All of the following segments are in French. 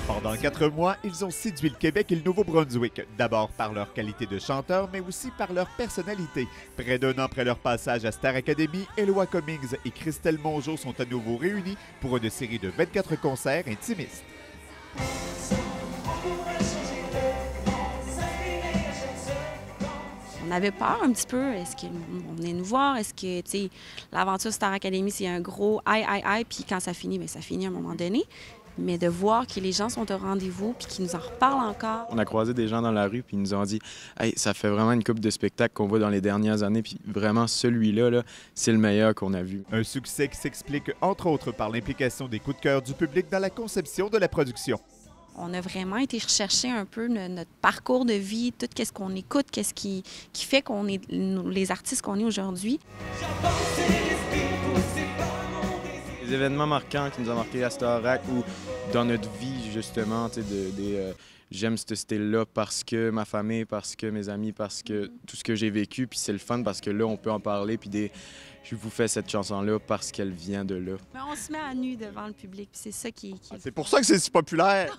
Pendant 4 mois, ils ont séduit le Québec et le Nouveau-Brunswick, d'abord par leur qualité de chanteur, mais aussi par leur personnalité. Près d'un an après leur passage à Star Academy, Éloi Cummings et Christelle Mongeau sont à nouveau réunis pour une série de 24 concerts intimistes. On avait peur un petit peu. Est-ce qu'on venait nous voir? Est-ce que, tu sais, l'aventure Star Academy, c'est un gros aïe, puis quand ça finit, bien, ça finit à un moment donné. Mais de voir que les gens sont au rendez-vous puis qu'ils nous en reparlent encore. On a croisé des gens dans la rue puis ils nous ont dit « Hey, ça fait vraiment une couple de spectacles qu'on voit dans les dernières années puis vraiment celui-là, là, c'est le meilleur qu'on a vu. » Un succès qui s'explique entre autres par l'implication des coups de cœur du public dans la conception de la production. On a vraiment été rechercher un peu notre parcours de vie, tout ce qu'on écoute, qu'est-ce qui fait qu'on est les artistes qu'on est aujourd'hui. Les événements marquants qui nous ont marqués à Starac ou dans notre vie, justement, j'aime ce style-là parce que ma famille, parce que mes amis, parce que tout ce que j'ai vécu, puis c'est le fun parce que là, on peut en parler, puis je vous fais cette chanson-là parce qu'elle vient de là. Mais on se met à nu devant le public, puis c'est ça qui... Ah, c'est pour ça que c'est si populaire!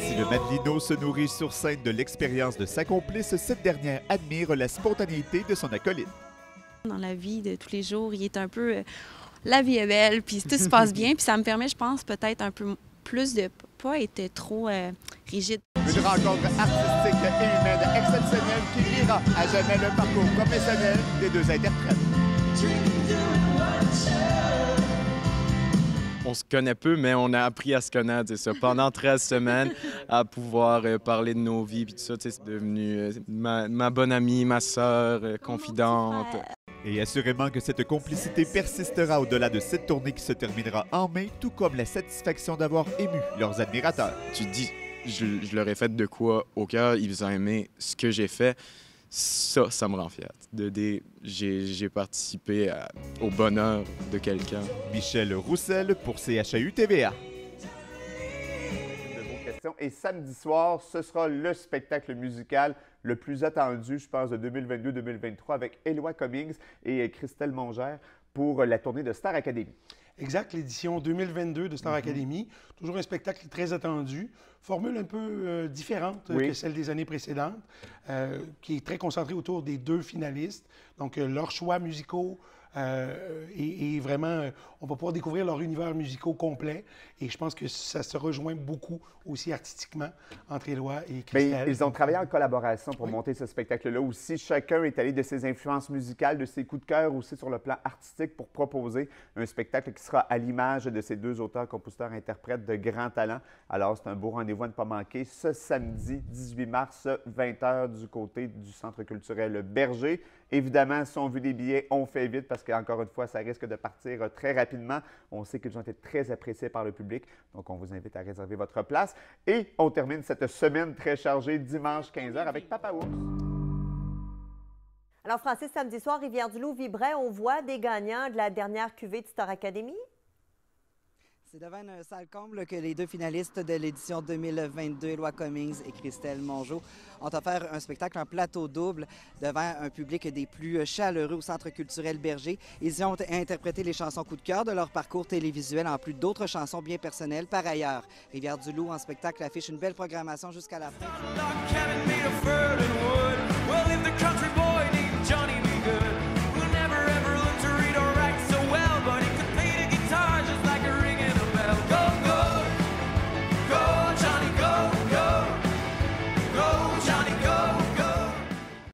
Si le Madelino se nourrit sur scène de l'expérience de sa complice, cette dernière admire la spontanéité de son acolyte. Dans la vie de tous les jours, il est un peu... la vie est belle, puis tout se passe bien, puis ça me permet, je pense, peut-être un peu plus de pas être trop rigide. Une rencontre artistique et humaine exceptionnelle qui liera à jamais le parcours professionnel des deux interprètes. On se connaît peu, mais on a appris à se connaître, c'est ça. Pendant 13 semaines, à pouvoir parler de nos vies, puis tout ça, c'est devenu ma bonne amie, ma sœur, confidente. Et assurément que cette complicité persistera au-delà de cette tournée qui se terminera en mai, tout comme la satisfaction d'avoir ému leurs admirateurs. Tu te dis, je leur ai fait de quoi au cœur, ils ont aimé ce que j'ai fait. Ça me rend fier. J'ai participé au bonheur de quelqu'un. Michel Roussel pour CHAU TVA. Et samedi soir, ce sera le spectacle musical le plus attendu, je pense, de 2022-2023 avec Éloi Cummings et Christelle Mongeau pour la tournée de Star Academy. Exact, l'édition 2022 de Star Academy. Toujours un spectacle très attendu. Formule un peu différente que celle des années précédentes, qui est très concentrée autour des deux finalistes. Donc, leurs choix musicaux et vraiment, on va pouvoir découvrir leur univers musicaux complet. Et je pense que ça se rejoint beaucoup aussi artistiquement entre Éloi et Christelle. Bien, ils ont travaillé en collaboration pour monter ce spectacle-là aussi. Chacun est allé de ses influences musicales, de ses coups de cœur aussi sur le plan artistique pour proposer un spectacle qui sera à l'image de ces deux auteurs, compositeurs, interprètes de grand talent. Alors, c'est un beau rendez-vous à ne pas manquer ce samedi 18 mars, 20h du côté du Centre culturel Berger. Évidemment, si on veut des billets, on fait vite parce qu'encore une fois, ça risque de partir très rapidement. On sait qu'ils ont été très appréciés par le public, donc on vous invite à réserver votre place. Et on termine cette semaine très chargée dimanche 15h avec Papa Ours. Alors Francis, samedi soir, Rivière-du-Loup vibrait. On voit des gagnants de la dernière cuvée de Star Academy? C'est devant un salle comble que les deux finalistes de l'édition 2022, Éloi Cummings et Christelle Mongeau, ont offert un spectacle, un plateau double, devant un public des plus chaleureux au Centre culturel Berger. Ils y ont interprété les chansons coup de cœur de leur parcours télévisuel, en plus d'autres chansons bien personnelles. Par ailleurs, Rivière-du-Loup en spectacle affiche une belle programmation jusqu'à la fin.